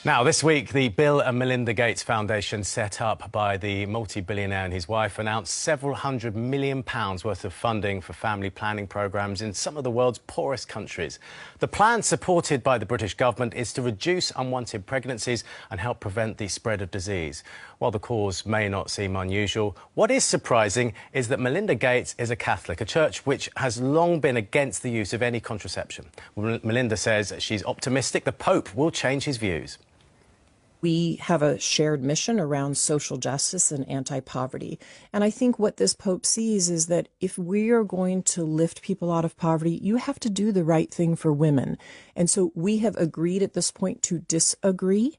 Now, this week, the Bill and Melinda Gates Foundation, set up by the multi-billionaire and his wife, announced several £100 million worth of funding for family planning programmes in some of the world's poorest countries. The plan, supported by the British government, is to reduce unwanted pregnancies and help prevent the spread of disease. While the cause may not seem unusual, what is surprising is that Melinda Gates is a Catholic, a church which has long been against the use of any contraception. Melinda says she's optimistic the Pope will change his views. We have a shared mission around social justice and anti-poverty. And I think what this Pope sees is that if we are going to lift people out of poverty, you have to do the right thing for women. And so we have agreed at this point to disagree.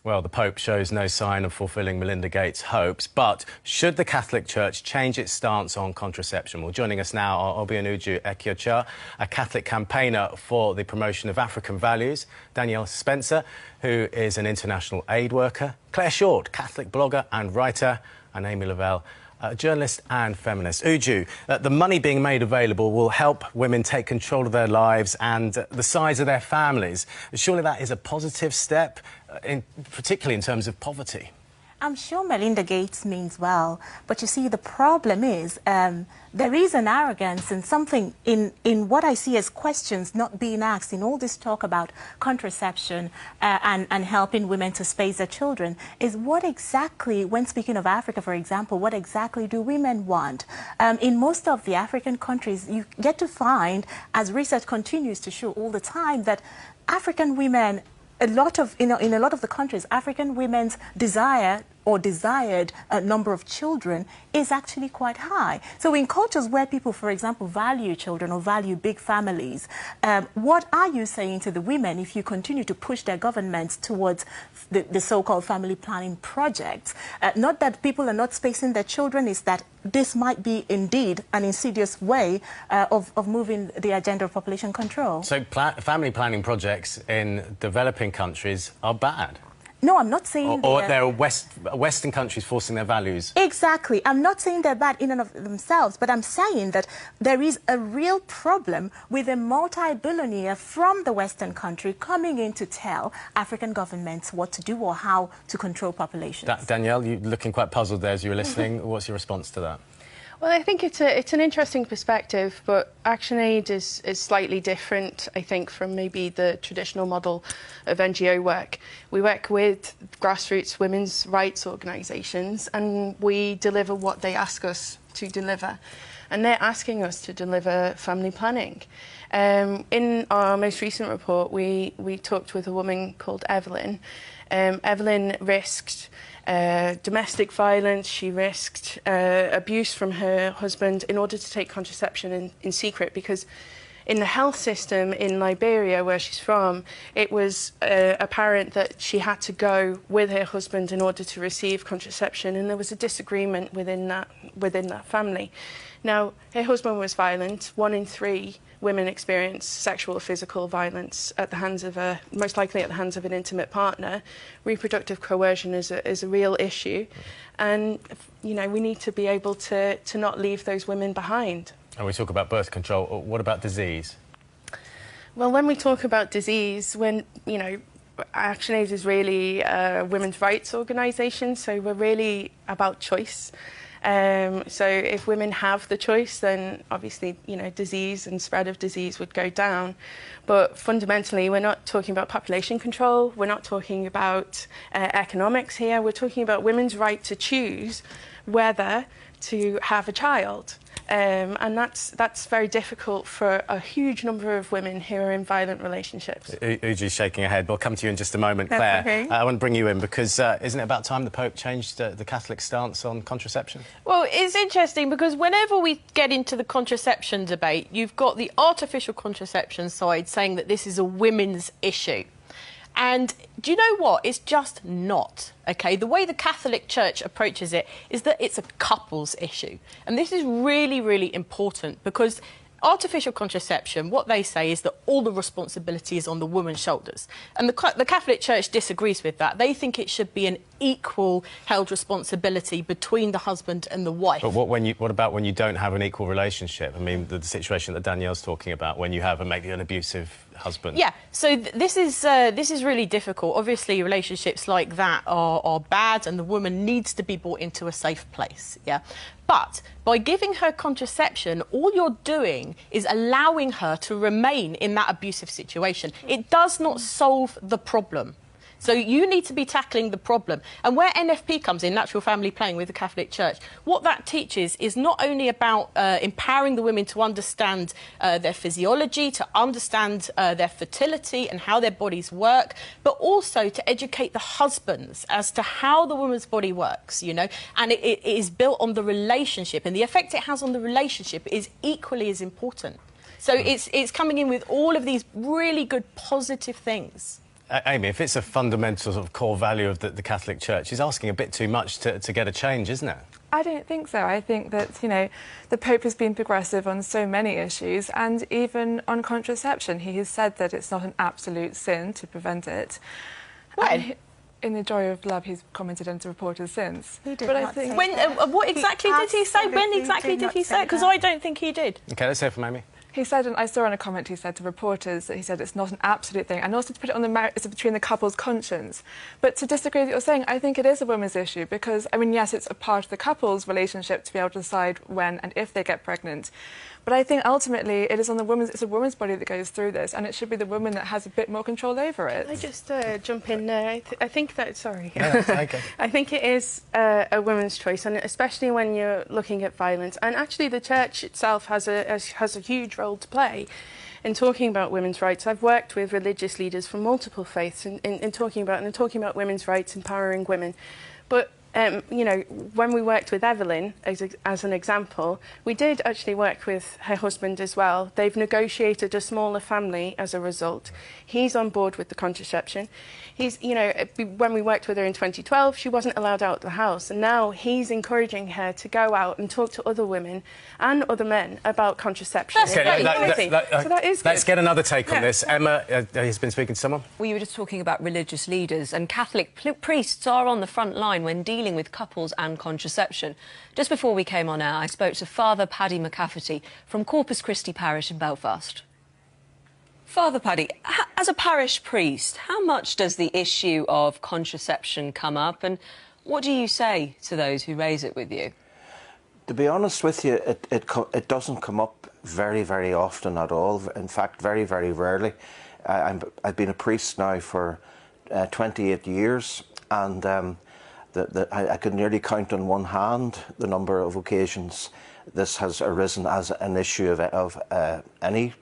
Well, the Pope shows no sign of fulfilling Melinda Gates' hopes, but should the Catholic Church change its stance on contraception? Well, joining us now are Obianuju Ekiocha, a Catholic campaigner for the promotion of African values, Danielle Spencer, who is an international aid worker, Claire Short, Catholic blogger and writer, and Amy Lavelle, a journalist and feminist. Uju, the money being made available will help women take control of their lives and the size of their families. Surely that is a positive step, particularly in terms of poverty. I'm sure Melinda Gates means well, but you see, the problem is there is an arrogance and something in what I see as questions not being asked in all this talk about contraception and helping women to space their children is what exactly, when speaking of Africa, for example, what exactly do women want? In most of the African countries, you get to find, as research continues to show all the time, that African women, in a lot of the countries, African women's desired number of children is actually quite high. So in cultures where people, for example, value children or value big families, what are you saying to the women if you continue to push their governments towards the so-called family planning projects? Not that people are not spacing their children, is that this might be indeed an insidious way of moving the agenda of population control. So family planning projects in developing countries are bad? No, I'm not saying... Or there are Western countries forcing their values. Exactly. I'm not saying they're bad in and of themselves, but I'm saying that there is a real problem with a multi-billionaire from the Western country coming in to tell African governments what to do or how to control populations. Danielle, you're looking quite puzzled there as you were listening. What's your response to that? Well, I think it's an interesting perspective, but ActionAid is slightly different, I think, from maybe the traditional model of NGO work. We work with grassroots women's rights organisations and we deliver what they ask us to deliver. And they're asking us to deliver family planning. In our most recent report, we talked with a woman called Evelyn. Evelyn risked domestic violence, she risked abuse from her husband in order to take contraception in secret, because in the health system in Liberia, where she's from, it was apparent that she had to go with her husband in order to receive contraception, and there was a disagreement within that family. Now, her husband was violent. 1 in 3 women experience sexual or physical violence at the hands of most likely at the hands of an intimate partner. Reproductive coercion is a real issue, and we need to be able to not leave those women behind. And we talk about birth control. What about disease? Well, when we talk about disease, ActionAid is really a women's rights organisation, so we're really about choice. So if women have the choice, then obviously, disease and spread of disease would go down. But fundamentally, we're not talking about population control. We're not talking about economics here. We're talking about women's right to choose whether to have a child. And that's very difficult for a huge number of women who are in violent relationships. Uju's shaking her head. We'll come to you in just a moment, That's Claire. okay. I want to bring you in because isn't it about time the Pope changed the Catholic stance on contraception? Well, it's interesting because whenever we get into the contraception debate, you've got the artificial contraception side saying that this is a women's issue. And do you know what? It's just not, OK? The way the Catholic Church approaches it is that it's a couple's issue. And this is really, really important because artificial contraception, what they say is that all the responsibility is on the woman's shoulders. And the Catholic Church disagrees with that. They think it should be an equal held responsibility between the husband and the wife. But what about when you don't have an equal relationship? I mean, the situation that Danielle's talking about, when you have maybe an abusive husband. Yeah, so this is really difficult. Obviously, relationships like that are bad, and the woman needs to be brought into a safe place. Yeah, but by giving her contraception, all you're doing is allowing her to remain in that abusive situation. It does not solve the problem. So you need to be tackling the problem. And where NFP comes in, natural family planning with the Catholic Church, what that teaches is not only about empowering the women to understand their physiology, to understand their fertility and how their bodies work, but also to educate the husbands as to how the woman's body works, you know. And it is built on the relationship, and the effect it has on the relationship is equally as important. So it's coming in with all of these really good positive things. Amy, if it's a fundamental sort of core value of the Catholic Church, she's asking a bit too much to get a change, isn't it? I don't think so. I think that, you know, the Pope has been progressive on so many issues, and even on contraception. He has said that it's not an absolute sin to prevent it. When? In the Joy of Love, he's commented on to reporters since. He did but not I think say When, that. what exactly did he say? When exactly did he say it? Because I don't think he did. OK, let's hear from Amy. he said, and I saw in a comment he said to reporters that he said it's not an absolute thing, and also to put it on the merits between the couple's conscience. But to disagree with what you're saying, I think it is a women's issue because, I mean, yes, it's a part of the couple's relationship to be able to decide when and if they get pregnant. But I think ultimately it is on the woman's, it's a woman's body that goes through this, and it should be the woman that has a bit more control over it. Can I just jump in there? I think that, sorry. Yeah, okay. I think it is a woman's choice, and especially when you're looking at violence. And actually the church itself has a huge role to play in talking about women's rights. I've worked with religious leaders from multiple faiths in talking about women's rights, empowering women. But you know, when we worked with Evelyn, as an example, we did actually work with her husband as well. They've negotiated a smaller family as a result. He's on board with the contraception. He's, you know, when we worked with her in 2012, she wasn't allowed out of the house. And now he's encouraging her to go out and talk to other women and other men about contraception. Okay, So that is good. Let's get another take on this. Emma has been speaking to someone. We were just talking about religious leaders, and Catholic priests are on the front line when dealing with couples and contraception. Just before we came on air, I spoke to Father Paddy McCafferty from Corpus Christi Parish in Belfast. Father Paddy, as a parish priest, how much does the issue of contraception come up, and what do you say to those who raise it with you? To be honest with you, it doesn't come up very, very often at all. In fact, very, very rarely. I've been a priest now for 28 years, and I could nearly count on one hand the number of occasions this has arisen as an issue of any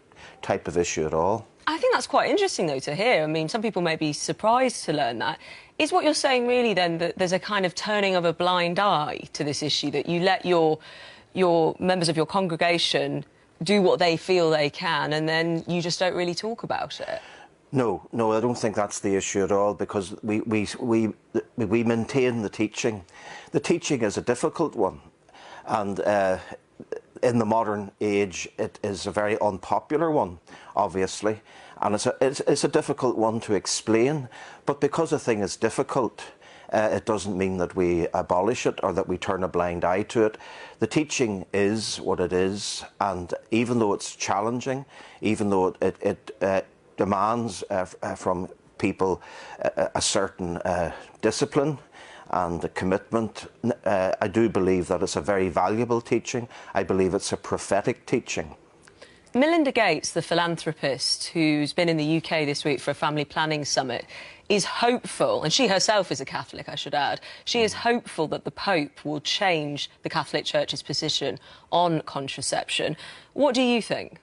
type of issue at all. I think that's quite interesting, though, to hear. I mean, some people may be surprised to learn that. Is what you're saying really, then, that there's a kind of turning of a blind eye to this issue, that you let your members of your congregation do what they feel they can, and then you just don't really talk about it? No, I don't think that's the issue at all, because we maintain the teaching. The teaching is a difficult one, and in the modern age, it is a very unpopular one, obviously, and it's a difficult one to explain. But because a thing is difficult, it doesn't mean that we abolish it or that we turn a blind eye to it. The teaching is what it is, and even though it's challenging, even though it demands from people a certain discipline and a commitment, I do believe that it's a very valuable teaching. I believe it's a prophetic teaching. Melinda Gates, the philanthropist who's been in the UK this week for a family planning summit, is hopeful, and she herself is a Catholic, I should add, she is hopeful that the Pope will change the Catholic Church's position on contraception. What do you think?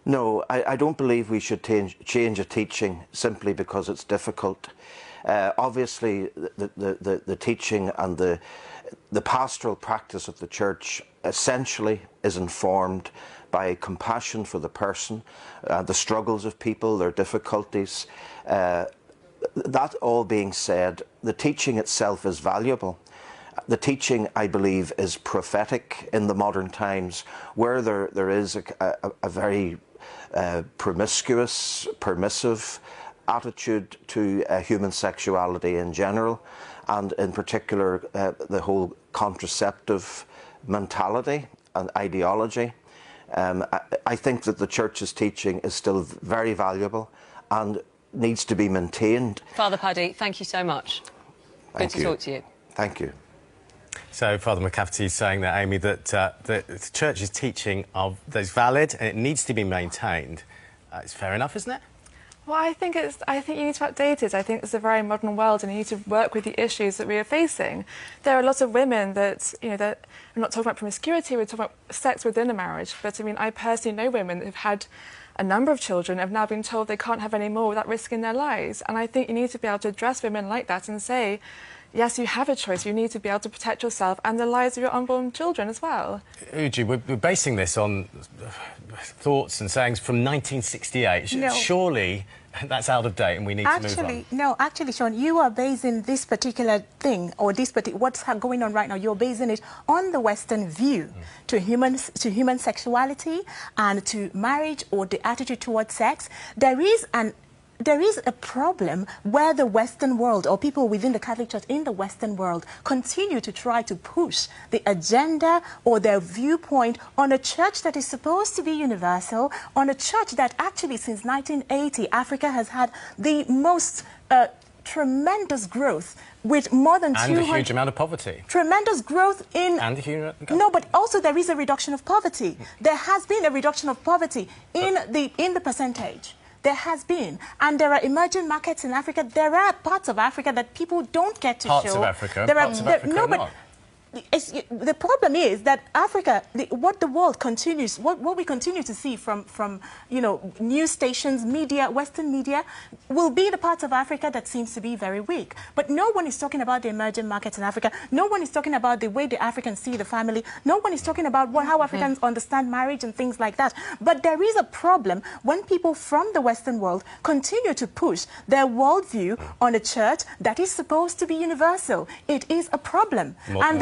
No, I don't believe we should change a teaching simply because it's difficult. Obviously, the teaching and the pastoral practice of the Church essentially is informed by compassion for the person, the struggles of people, their difficulties. That all being said, the teaching itself is valuable. The teaching, I believe, is prophetic in the modern times, where there is a very promiscuous, permissive attitude to human sexuality in general, and in particular the whole contraceptive mentality and ideology. I think that the Church's teaching is still very valuable and needs to be maintained. Father Paddy, thank you so much. Good to talk to you. Thank you. So Father McCafferty is saying that, Amy, that the Church's teaching is valid and it needs to be maintained. It's fair enough, isn't it? Well, I think you need to update it. I think it's a very modern world and you need to work with the issues that we are facing. There are lots of women that, that we're not talking about promiscuity, we're talking about sex within a marriage. But I mean, I personally know women who've had a number of children have now been told they can't have any more without risking their lives. And I think you need to be able to address women like that and say, yes, you have a choice. You need to be able to protect yourself and the lives of your unborn children as well. Uji, we're basing this on thoughts and sayings from 1968. No. Surely that's out of date and we need to move on. No, actually, Sean, you are basing this particular thing, or what's going on right now, you're basing it on the Western view to human sexuality and to marriage or the attitude towards sex. There is a problem where the Western world, or people within the Catholic Church in the Western world, continue to try to push the agenda or their viewpoint on a church that is supposed to be universal, on a church that actually since 1980, Africa has had the most tremendous growth with more than 200... And a huge amount of poverty. Tremendous growth in... And a huge... No, but also there is a reduction of poverty. There has been a reduction of poverty in the percentage. There has been. And there are emerging markets in Africa. There are parts of Africa that people don't get to show. Parts of Africa? Parts of Africa not. The problem is that Africa, what the world continues, what we continue to see from news stations, media, Western media, will be the parts of Africa that seems to be very weak. But no one is talking about the emerging markets in Africa. No one is talking about the way the Africans see the family. No one is talking about how Africans understand marriage and things like that. But there is a problem when people from the Western world continue to push their worldview on a church that is supposed to be universal. It is a problem. And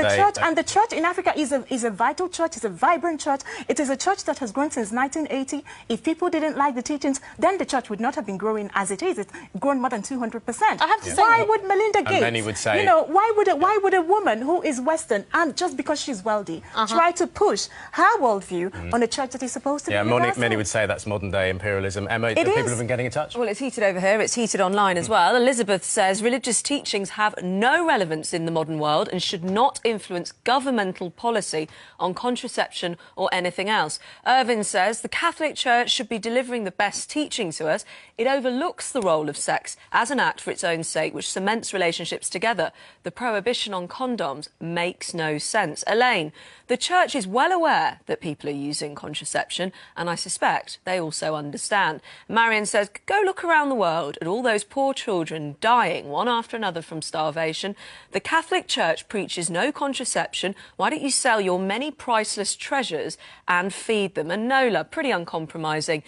the church in Africa is a vital church, it's a vibrant church. It is a church that has grown since 1980. If people didn't like the teachings, then the church would not have been growing as it is. It's grown more than 200%. I have to say, why would Melinda Gates, many would say, why would a woman who is Western and just because she's wealthy try to push her worldview on a church that is supposed to be universal? Many would say that's modern-day imperialism. Emma, people have been getting in touch? Well, it's heated over here. It's heated online as well. Elizabeth says religious teachings have no relevance in the modern world and should not influence governmental policy on contraception or anything else. Irvin says the Catholic Church should be delivering the best teaching to us. It overlooks the role of sex as an act for its own sake, which cements relationships together. The prohibition on condoms makes no sense. Elaine, the Church is well aware that people are using contraception, and I suspect they also understand. Marion says, go look around the world at all those poor children dying one after another from starvation. The Catholic Church preaches no contraception. Why don't you sell your many priceless treasures and feed them? And Nola, pretty uncompromising.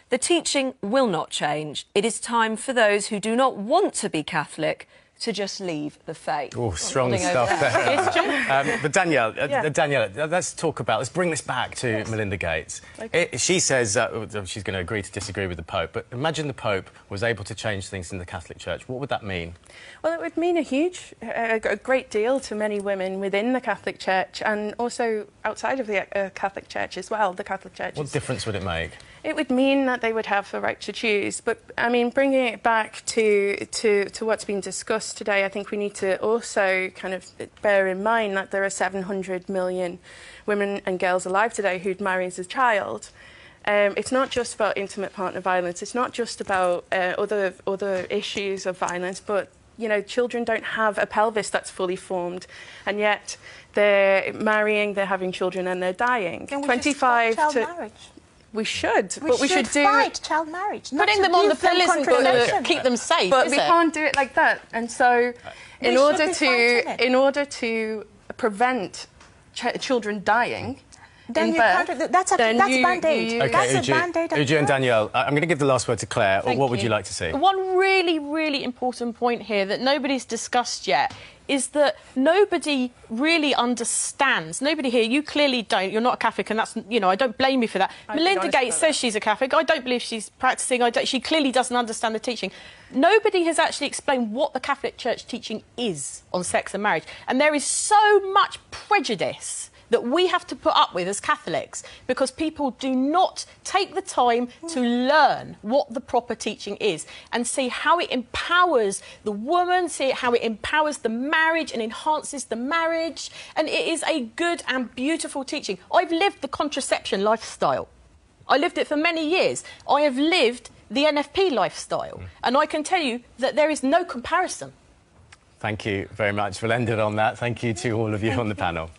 The teaching will not change. It is time for those who do not want to be Catholic to just leave the faith. Oh, strong stuff there. But Danielle, let's bring this back to Melinda Gates. Okay. She says she's going to agree to disagree with the Pope, but imagine the Pope was able to change things in the Catholic Church. What would that mean? Well, it would mean a great deal to many women within the Catholic Church and also outside of the Catholic Church as well. The Catholic Church. What difference would it make? It would mean that they would have the right to choose. But, I mean, bringing it back to what's been discussed today, I think we need to also kind of bear in mind that there are 700 million women and girls alive today who'd marry as a child. It's not just about intimate partner violence. It's not just about other issues of violence, but children don't have a pelvis that's fully formed, and yet they're marrying, they're having children, and they're dying. Can we 25 just stop child marriage? We should, but we should fight child marriage. Putting them on the pill isn't going to keep them safe, but we can't do it like that. And so, in order to prevent children dying, Then in you birth, can't, that's then Band-Aid. Okay, That's a Band-Aid. Uju and Danielle, I'm going to give the last word to Claire. Thank What would you. you like to see? One really, really important point here that nobody's discussed yet is that nobody really understands. Nobody here, you clearly don't. You're not a Catholic, and that's, you know, I don't blame you for that. Melinda Gates says she's a Catholic. I don't believe she's practising. She clearly doesn't understand the teaching. Nobody has actually explained what the Catholic Church teaching is on sex and marriage. And there is so much prejudice that we have to put up with as Catholics because people do not take the time to learn what the proper teaching is and see how it empowers the woman, see how it empowers the marriage and enhances the marriage. And it is a good and beautiful teaching. I've lived the contraception lifestyle. I lived it for many years. I have lived the NFP lifestyle. And I can tell you that there is no comparison. Thank you very much. We'll end it on that. Thank you to all of you on the panel.